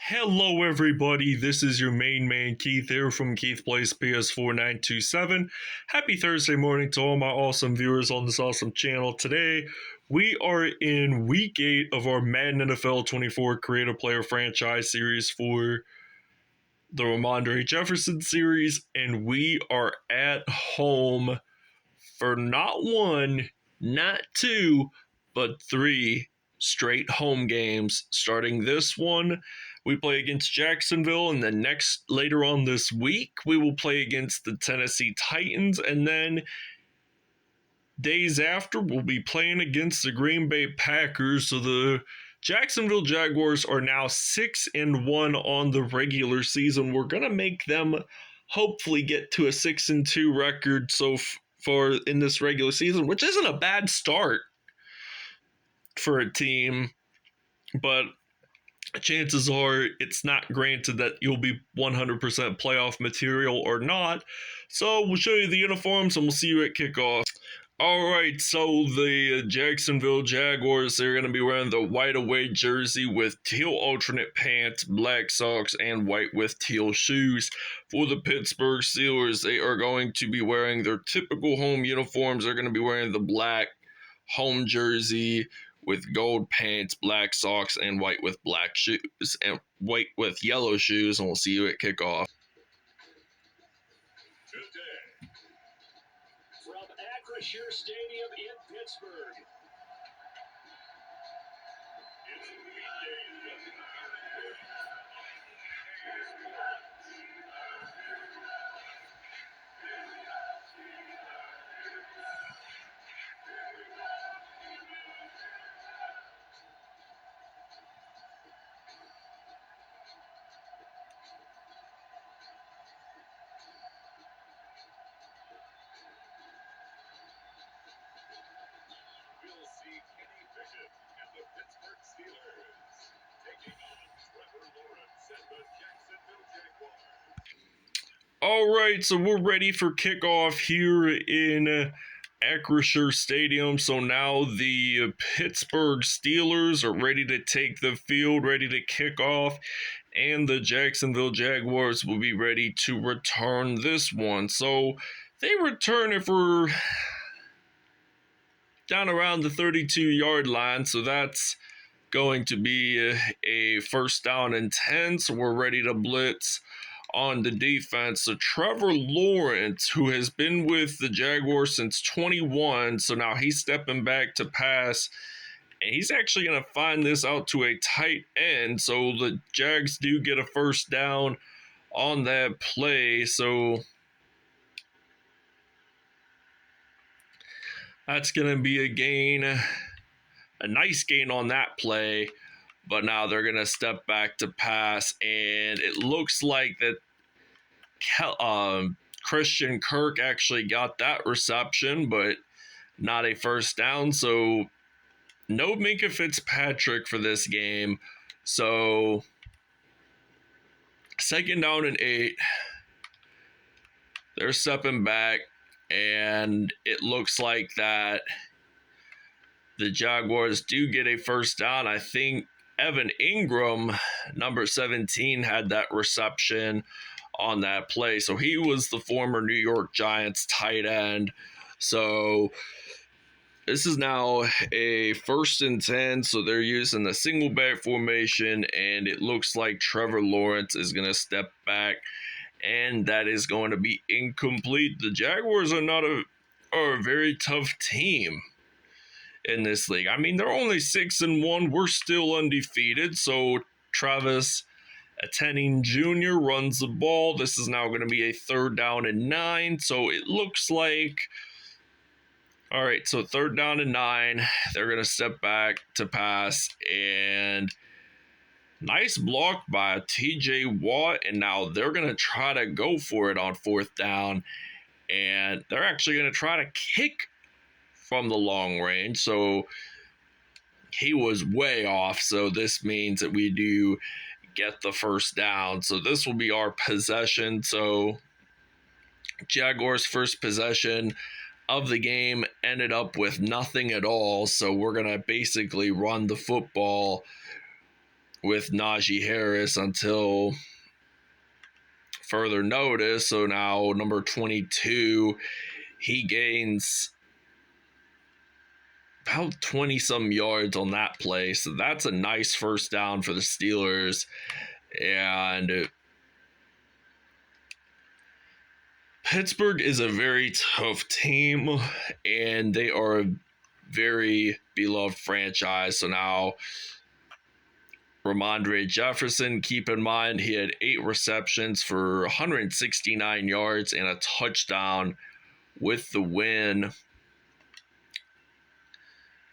Hello everybody, this is your main man Keith here from Keith Plays PS4 927. Happy Thursday morning to all my awesome viewers on this awesome channel. Today, we are in week 8 of our Madden NFL 24 Creative Player Franchise series for the Ramondre Jefferson series, and we are at home for not one, not two, but 3 straight home games. Starting this one, we play against Jacksonville, and then later on this week, we will play against the Tennessee Titans, and then days after, we'll be playing against the Green Bay Packers. So the Jacksonville Jaguars are now 6-1 on the regular season. We're gonna make them hopefully get to a 6-2 record so far in this regular season, which isn't a bad start for a team, but chances are it's not granted that you'll be 100% playoff material or not. So we'll show you the uniforms and we'll see you at kickoff. Alright, so the Jacksonville Jaguars, they're going to be wearing the white away jersey with teal alternate pants, black socks, and white with teal shoes. For the Pittsburgh Steelers, they are going to be wearing their typical home uniforms. They're going to be wearing the black home jersey with gold pants, black socks, and white with black shoes, and white with yellow shoes, and we'll see you at kickoff. Today, from Acrisure Stadium in Pittsburgh, it's weekend. We'll see Kenny Pickett and the Pittsburgh Steelers taking on Trevor Lawrence and the Jacksonville Jaguars. Alright, so we're ready for kickoff here in Acrisure Stadium. So now the Pittsburgh Steelers are ready to take the field, ready to kick off, and the Jacksonville Jaguars will be ready to return this one. So they return it for down around the 32-yard line, so that's going to be a first down and 10, so we're ready to blitz on the defense. So Trevor Lawrence, who has been with the Jaguars since 21, so now he's stepping back to pass, and he's actually going to find this out to a tight end, so the Jags do get a first down on that play. So that's going to be a gain, a nice gain on that play, but now they're going to step back to pass, and it looks like that Christian Kirk actually got that reception, but not a first down, so no Minkah Fitzpatrick for this game. So second down and 8, they're stepping back, and it looks like that the Jaguars do get a first down. I think Evan Ingram, number 17, had that reception on that play. So he was the former New York Giants tight end. So this is now a first and 10. So they're using the single back formation, and it looks like Trevor Lawrence is going to step back, and that is going to be incomplete. The Jaguars are a very tough team in this league. I mean, they're only 6-1. We're still undefeated. So Travis Etienne Jr. runs the ball. This is now going to be a third down and 9. So it looks like, all right, so third down and 9. They're going to step back to pass, and nice block by TJ Watt, and now they're going to try to go for it on fourth down, and they're actually going to try to kick from the long range. So he was way off, so this means that we do get the first down. So this will be our possession. So Jaguars' first possession of the game ended up with nothing at all, so we're going to basically run the football with Najee Harris until further notice. So now number 22, he gains about 20 some yards on that play. So that's a nice first down for the Steelers. And Pittsburgh is a very tough team, and they are a very beloved franchise. So now Ramondre Jefferson, keep in mind, he had 8 receptions for 169 yards and a touchdown with the win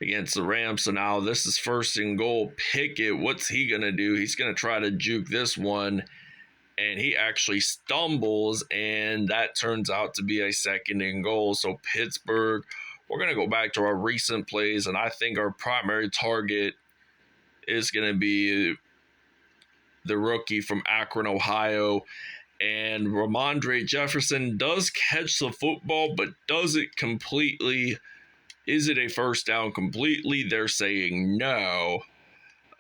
against the Rams. So now this is first and goal. Pickett, what's he going to do? He's going to try to juke this one, and he actually stumbles, and that turns out to be a second and goal. So Pittsburgh, we're going to go back to our recent plays, and I think our primary target is going to be the rookie from Akron, Ohio. And Ramondre Jefferson does catch the football, but does it completely? Is it a first down completely? They're saying no.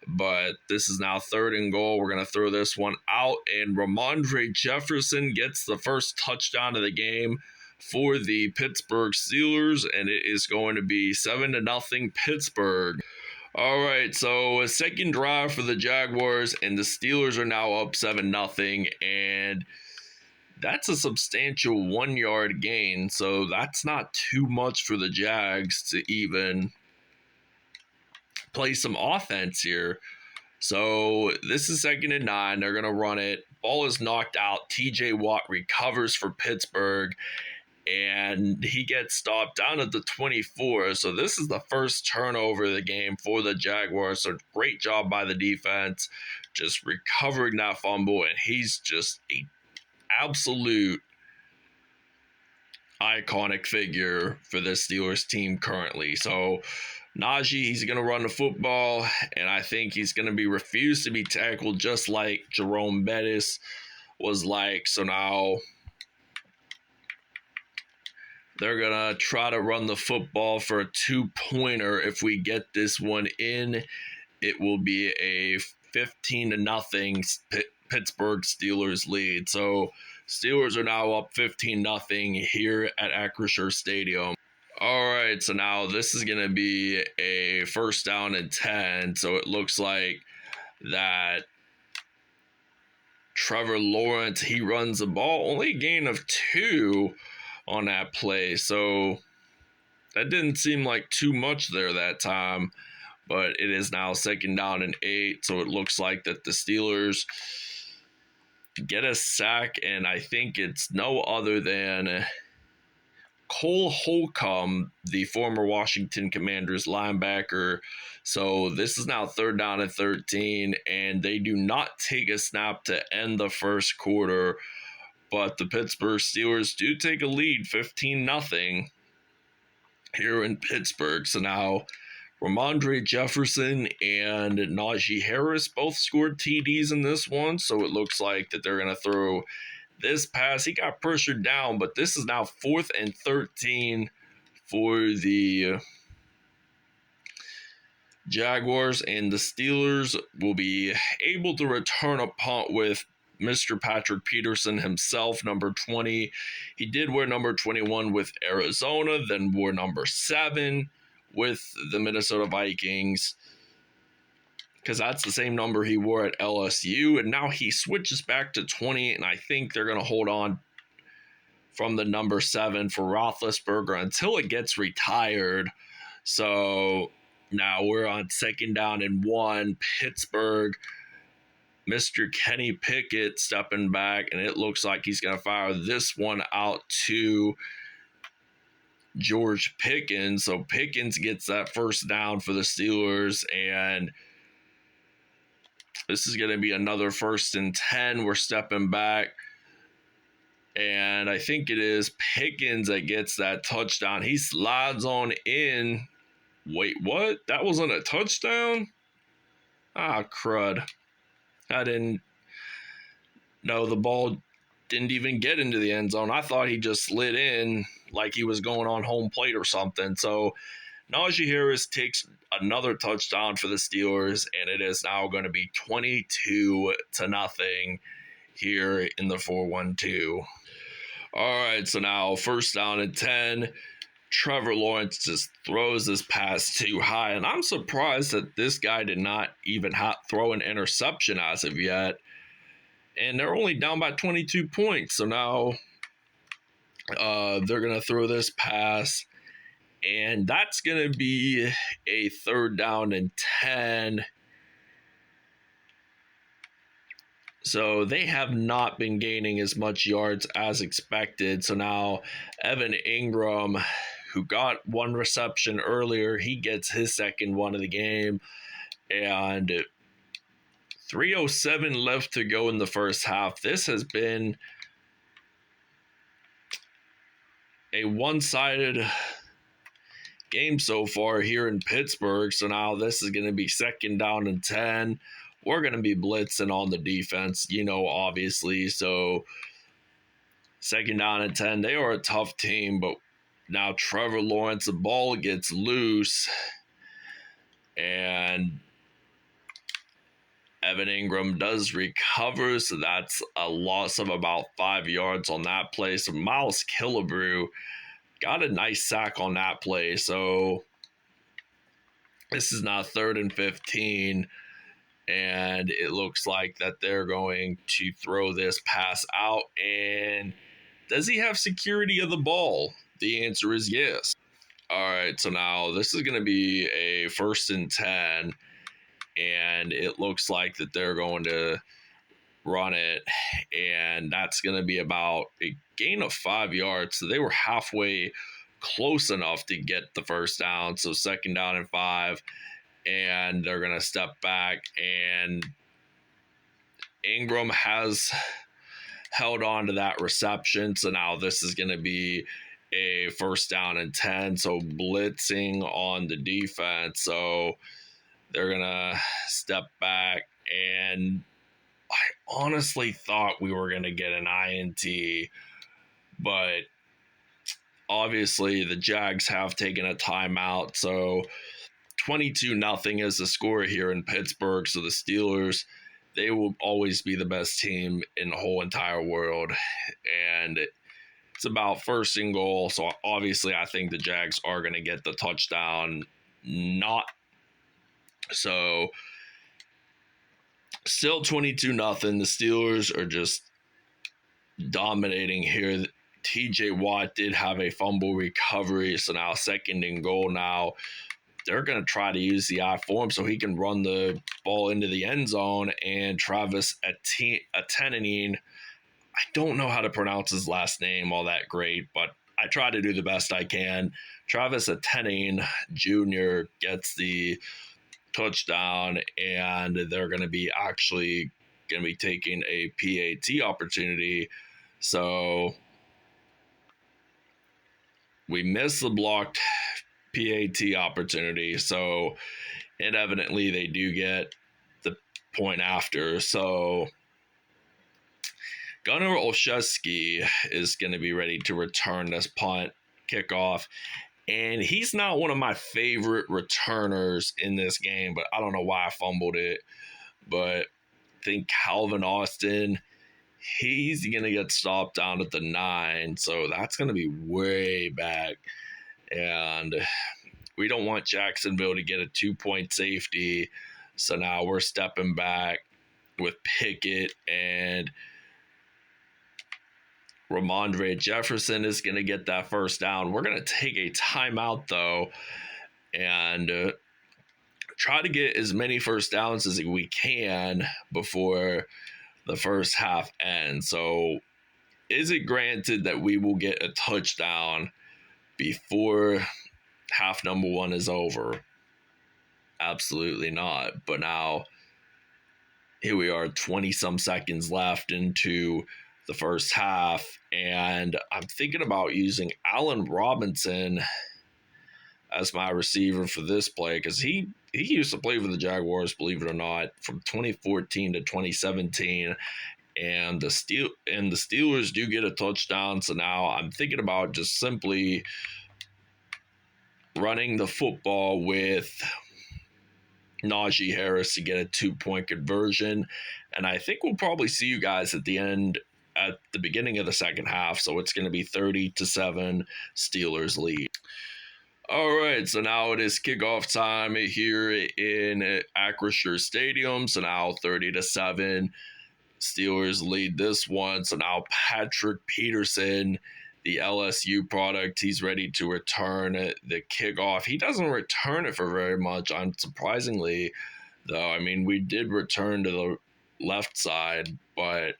But this is now third and goal. We're going to throw this one out, and Ramondre Jefferson gets the first touchdown of the game for the Pittsburgh Steelers, and it is going to be 7-0 Pittsburgh. All right, so a second drive for the Jaguars, and the Steelers are now up 7-0, and that's a substantial 1-yard gain, so that's not too much for the Jags to even play some offense here. So this is 2nd and 9. They're going to run it. Ball is knocked out. TJ Watt recovers for Pittsburgh, and he gets stopped down at the 24. So this is the first turnover of the game for the Jaguars. So great job by the defense, just recovering that fumble, and he's just an absolute iconic figure for the Steelers team currently. So Najee, he's going to run the football, and I think he's going to be refused to be tackled just like Jerome Bettis was like. So now they're going to try to run the football for a 2-pointer. If we get this one in, it will be a 15-0 Pittsburgh Steelers lead. So Steelers are now up 15-0 here at Acrisure Stadium. All right, so now this is going to be a first down and 10. So it looks like that Trevor Lawrence, he runs the ball, only a gain of 2 on that play. So that didn't seem like too much there that time, but it is now 2nd down and 8. So it looks like that the Steelers get a sack, and I think it's no other than Cole Holcomb, the former Washington Commanders linebacker. So this is now 3rd down and 13, and they do not take a snap to end the first quarter, but the Pittsburgh Steelers do take a lead 15-0 here in Pittsburgh. So now Ramondre Jefferson and Najee Harris both scored TDs in this one, so it looks like that they're going to throw this pass. He got pressured down, but this is now 4th and 13 for the Jaguars, and the Steelers will be able to return a punt with Mr. Patrick Peterson himself, number 20. He did wear number 21 with Arizona, then wore number 7 with the Minnesota Vikings, because that's the same number he wore at LSU, and now he switches back to 20, and I think they're going to hold on from the number 7 for Roethlisberger until it gets retired. So now we're on 2nd down and 1. Pittsburgh, Mr. Kenny Pickett stepping back, and it looks like he's going to fire this one out to George Pickens. So Pickens gets that first down for the Steelers, and this is going to be another 1st and 10. We're stepping back, and I think it is Pickens that gets that touchdown. He slides on in. Wait, what? That wasn't a touchdown? Ah, crud. I didn't know the ball didn't even get into the end zone. I thought he just slid in like he was going on home plate or something. So Najee Harris takes another touchdown for the Steelers, and it is now going to be 22-0 here in the 4-1-2. All right, so now 1st down and 10. Trevor Lawrence just throws this pass too high, and I'm surprised that this guy did not even throw an interception as of yet. And they're only down by 22 points, so now they're going to throw this pass, and that's going to be a 3rd down and 10. So they have not been gaining as much yards as expected. So now Evan Ingram, who got 1 reception earlier, he gets his 2nd one of the game. And 3:07 left to go in the first half. This has been a one-sided game so far here in Pittsburgh. So now this is going to be 2nd down and 10. We're going to be blitzing on the defense, obviously. So 2nd down and 10. They are a tough team, but now Trevor Lawrence, the ball gets loose, and Evan Ingram does recover, so that's a loss of about 5 yards on that play. So Miles Killebrew got a nice sack on that play. So this is now 3rd and 15, and it looks like that they're going to throw this pass out. And does he have security of the ball? The answer is yes. All right, so now this is going to be a 1st and 10, and it looks like that they're going to run it, and that's going to be about a gain of 5 yards. So they were halfway close enough to get the 1st down. So 2nd down and 5, and they're going to step back, and Ingram has held on to that reception. So now this is going to be a 1st down and 10. So blitzing on the defense. So they're going to step back, and I honestly thought we were going to get an INT, but obviously the Jags have taken a timeout. So 22-0 is the score here in Pittsburgh. So the Steelers, they will always be the best team in the whole entire world. And it's about 1st and goal. So obviously I think the Jags are going to get the touchdown. So still 22-0. The Steelers are just dominating here. TJ Watt did have a fumble recovery. So now 2nd and goal now. They're going to try to use the I for him so he can run the ball into the end zone. And Travis Etienne, I don't know how to pronounce his last name all that great, but I try to do the best I can. Travis Etienne Jr. gets the touchdown, and they're going to be taking a PAT opportunity. So we missed the blocked PAT opportunity. So, and evidently they do get the point after. So Gunnar Olszewski is going to be ready to return this punt kickoff. And he's not one of my favorite returners in this game, but I don't know why I fumbled it. But I think Calvin Austin, he's going to get stopped down at the 9. So that's going to be way back. And we don't want Jacksonville to get a 2-point safety. So now we're stepping back with Pickett, and Ramondre Jefferson is going to get that 1st down. We're going to take a timeout, though, and try to get as many 1st downs as we can before the first half ends. So is it granted that we will get a touchdown before half number 1 is over? Absolutely not. But now here we are, 20-some seconds left into the first half, and I'm thinking about using Allen Robinson as my receiver for this play, because he used to play for the Jaguars, believe it or not, from 2014 to 2017. And the Steelers do get a touchdown. So now I'm thinking about just simply running the football with Najee Harris to get a 2-point conversion. And I think we'll probably see you guys at the beginning of the second half. So it's going to be 30-7 Steelers lead. All right, so now it is kickoff time here in Acrisure Stadium. So now 30-7 Steelers lead this one. So now Patrick Peterson, the LSU product, he's ready to return the kickoff. He doesn't return it for very much, unsurprisingly, though. I mean, we did return to the left side, but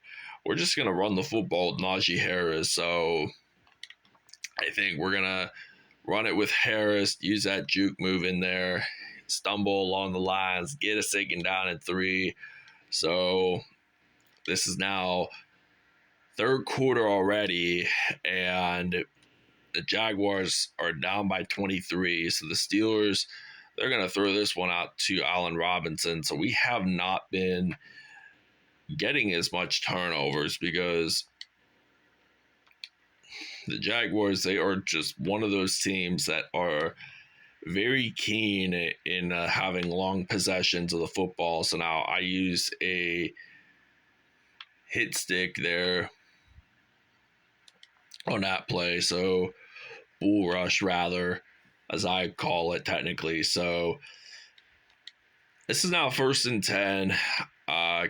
we're just going to run the football with Najee Harris. So I think we're going to run it with Harris, use that juke move in there, stumble along the lines, get a second down and 3. So this is now third quarter already, and the Jaguars are down by 23. So the Steelers, they're going to throw this one out to Allen Robinson. So we have not been getting as much turnovers because the Jaguars, they are just one of those teams that are very keen in having long possessions of the football. So now I use a hit stick there on that play. So bull rush, rather, as I call it technically. So this is now 1st and 10.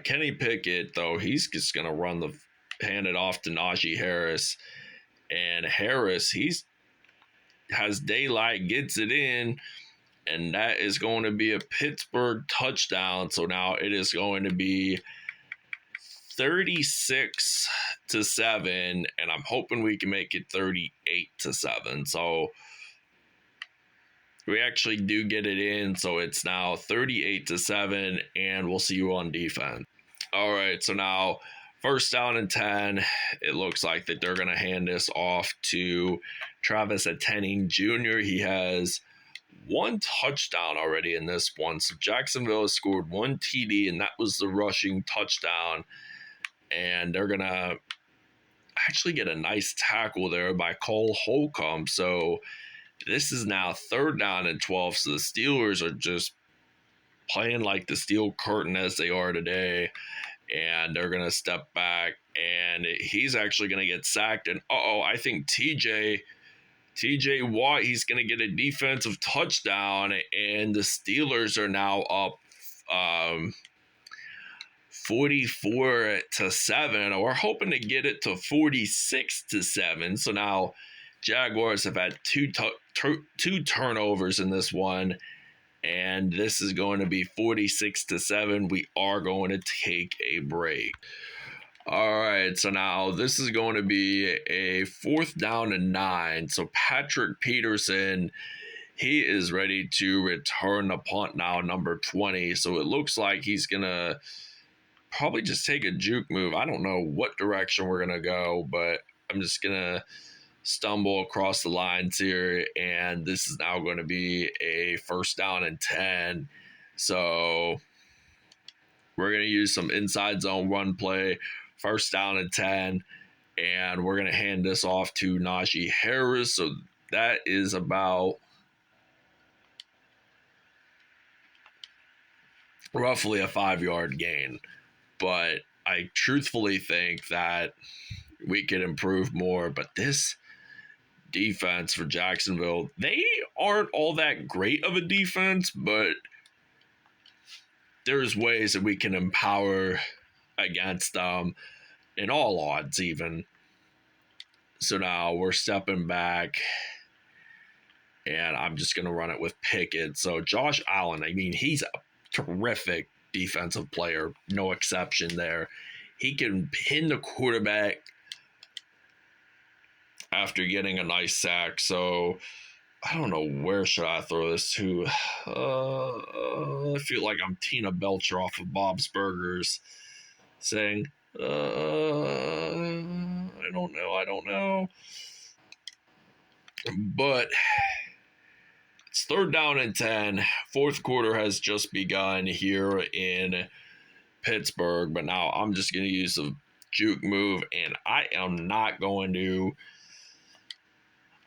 Kenny Pickett, though, he's just going to hand it off to Najee Harris. And Harris, has daylight, gets it in, and that is going to be a Pittsburgh touchdown. So now it is going to be 36-7, and I'm hoping we can make it 38-7. So we actually do get it in, so it's now 38-7, and we'll see you on defense. All right, so now 1st down and 10. It looks like that they're going to hand this off to Travis Etienne Jr. He has 1 touchdown already in this one. So Jacksonville has scored 1 TD, and that was the rushing touchdown. And they're going to actually get a nice tackle there by Cole Holcomb. So this is now 3rd down and 12. So the Steelers are just playing like the steel curtain as they are today. And they're going to step back, and he's actually going to get sacked. And I think TJ Watt, he's going to get a defensive touchdown, and the Steelers are now up 44-7. We're hoping to get it to 46-7. So now Jaguars have had two turnovers in this one, and this is going to be 46-7. We are going to take a break. All right, so now this is going to be a 4th down and 9. So Patrick Peterson, he is ready to return the punt now, number 20. So it looks like he's going to probably just take a juke move. I don't know what direction we're going to go, but I'm just going to stumble across the lines here, and this is now going to be a 1st down and 10. So we're going to use some inside zone run play, 1st down and 10, and we're going to hand this off to Najee Harris. So that is about roughly a 5-yard gain, but I truthfully think that we could improve more. But this defense for Jacksonville, they aren't all that great of a defense, but there's ways that we can empower against them in all odds even. So now we're stepping back, and I'm just going to run it with Pickett. So Josh Allen, I mean, he's a terrific defensive player, no exception there. He can pin the quarterback after getting a nice sack. So I don't know, where should I throw this to? I feel like I'm Tina Belcher off of Bob's Burgers saying, I don't know. But it's 3rd down and 10. 4th quarter has just begun here in Pittsburgh. But now I'm just going to use the juke move, and I am not going to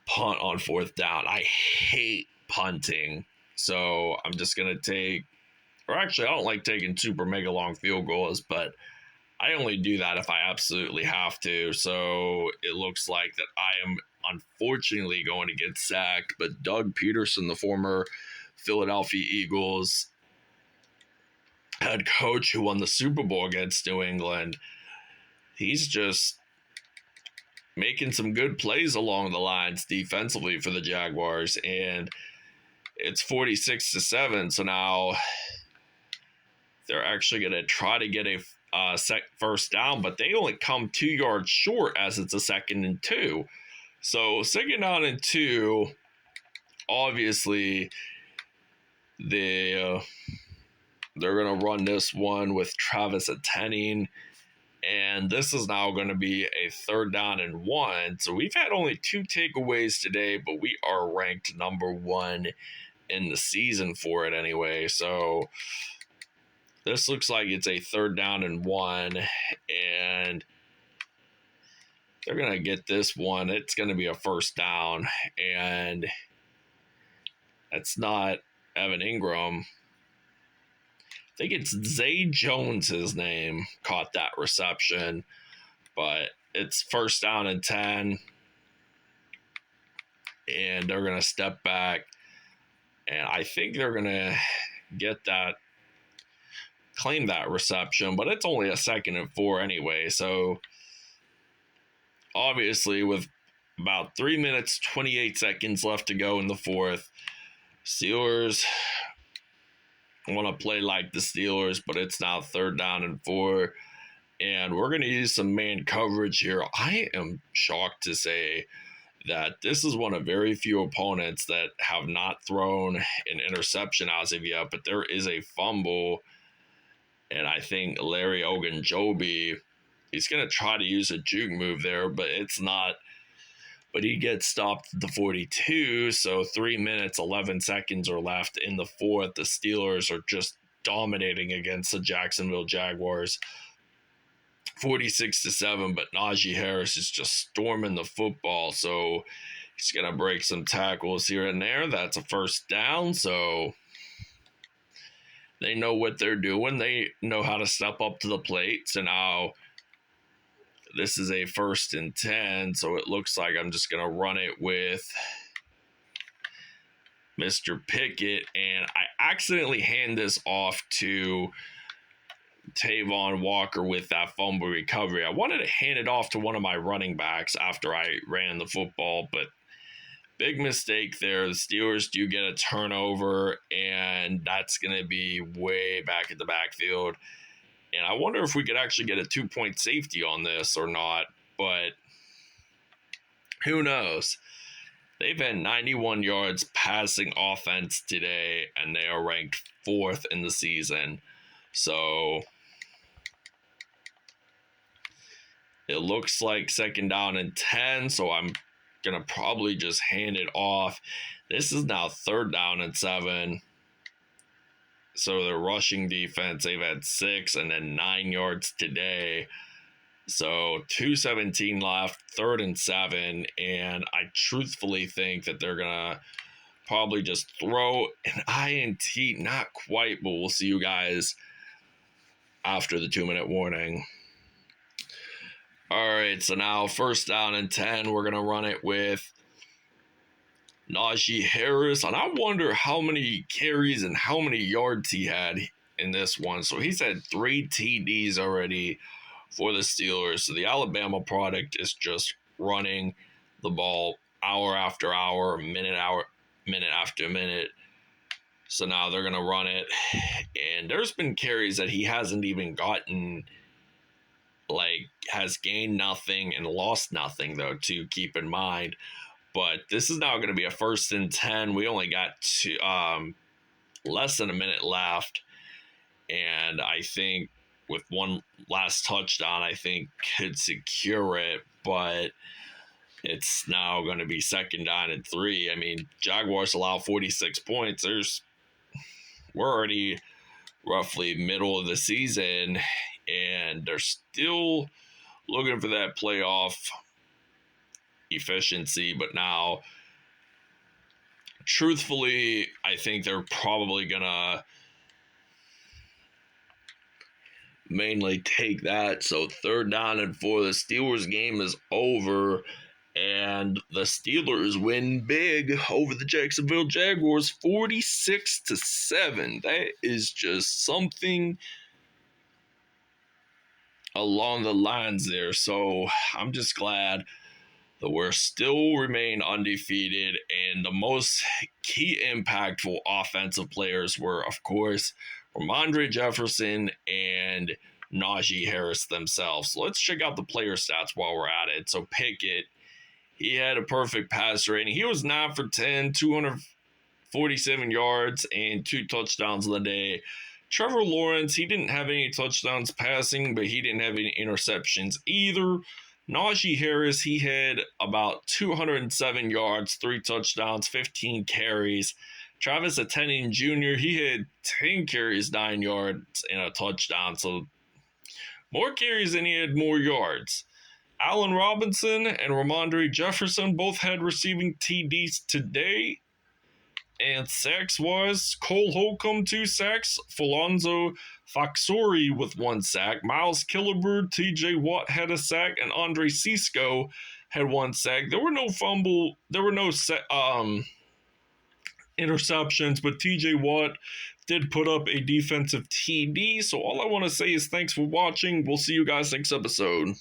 punt on 4th down. I hate punting. So I'm just going to take, or actually, I don't like taking super mega long field goals, but I only do that if I absolutely have to. So it looks like that I am unfortunately going to get sacked. But Doug Peterson, the former Philadelphia Eagles head coach who won the Super Bowl against New England, he's just making some good plays along the lines defensively for the Jaguars. And it's 46-7. So now they're actually going to try to get a first down, but they only come 2 yards short as it's a 2nd and 2. So 2nd down and 2, obviously they're going to run this one with Travis Etienne, and this is now going to be a 3rd down and 1. So we've had only 2 takeaways today, but we are ranked number 1 in the season for it anyway. So this looks like it's a 3rd down and 1, and they're going to get this one. It's going to be a 1st down, and that's not Evan Ingram. I think it's Zay Jones, his name, caught that reception, but it's 1st down and 10, and they're going to step back, and I think they're going to get that, claim that reception, but it's only a 2nd and 4 anyway. So obviously with about 3 minutes, 28 seconds left to go in the 4th, Steelers want to play like the Steelers, but it's now 3rd down and 4, and we're going to use some man coverage here. I am shocked to say that this is one of very few opponents that have not thrown an interception as of yet, but there is a fumble. And I think Larry Ogunjobi, he's going to try to use a juke move there, but it's not. But he gets stopped at the 42, so 3 minutes, 11 seconds are left in the 4th. The Steelers are just dominating against the Jacksonville Jaguars, 46-7, but Najee Harris is just storming the football, so he's going to break some tackles here and there. That's a 1st down, so they know what they're doing. They know how to step up to the plate. So now this is a 1st and 10. So it looks like I'm just going to run it with Mr. Pickett. And I accidentally hand this off to Tavon Walker with that fumble recovery. I wanted to hand it off to one of my running backs after I ran the football, but big mistake there. The Steelers do get a turnover, and that's going to be way back at the backfield. And I wonder if we could actually get a 2-point safety on this or not, but who knows? They've had 91 yards passing offense today, and they are ranked 4th in the season. So it looks like 2nd down and 10, so I'm going to probably just hand it off. This is now 3rd down and 7. So the rushing defense, they've had 6 and then 9 yards today. So 2:17 left, 3rd and 7. And I truthfully think that they're going to probably just throw an INT. Not quite, but we'll see you guys after the 2-minute warning. All right, so now 1st down and 10, we're going to run it with Najee Harris. And I wonder how many carries and how many yards he had in this one. So he's had 3 TDs already for the Steelers. So the Alabama product is just running the ball hour after hour, minute after minute. So now they're going to run it. And there's been carries that he hasn't even gotten, like has gained nothing and lost nothing, though, to keep in mind. But this is now going to be a 1st and 10. We only got less than a minute left. And I think with one last touchdown, I think could secure it. But it's now going to be 2nd down and 3. I mean, Jaguars allow 46 points. We're already roughly middle of the season, and they're still looking for that playoff efficiency. But now truthfully, I think they're probably gonna mainly take that. So 3rd down and 4. The Steelers game is over. And the Steelers win big over the Jacksonville Jaguars 46-7. That is just something along the lines there. So I'm just glad that we're still remain undefeated. And the most key impactful offensive players were, of course, Ramondre Jefferson and Najee Harris themselves. So let's check out the player stats while we're at it. So Pickett, he had a perfect pass rating. He was 9 for 10, 247 yards, and 2 touchdowns on the day. Trevor Lawrence, he didn't have any touchdowns passing, but he didn't have any interceptions either. Najee Harris, he had about 207 yards, 3 touchdowns, 15 carries. Travis Etienne Jr., he had 10 carries, 9 yards, and a touchdown. So more carries than he had more yards. Allen Robinson and Ramondre Jefferson both had receiving TDs today. And sacks-wise, Cole Holcomb 2 sacks, Philonzo Foxori with 1 sack, Miles Killebrew, TJ Watt had a sack, and Andre Cisco had 1 sack. There were no interceptions, but TJ Watt did put up a defensive TD. So all I want to say is thanks for watching. We'll see you guys next episode.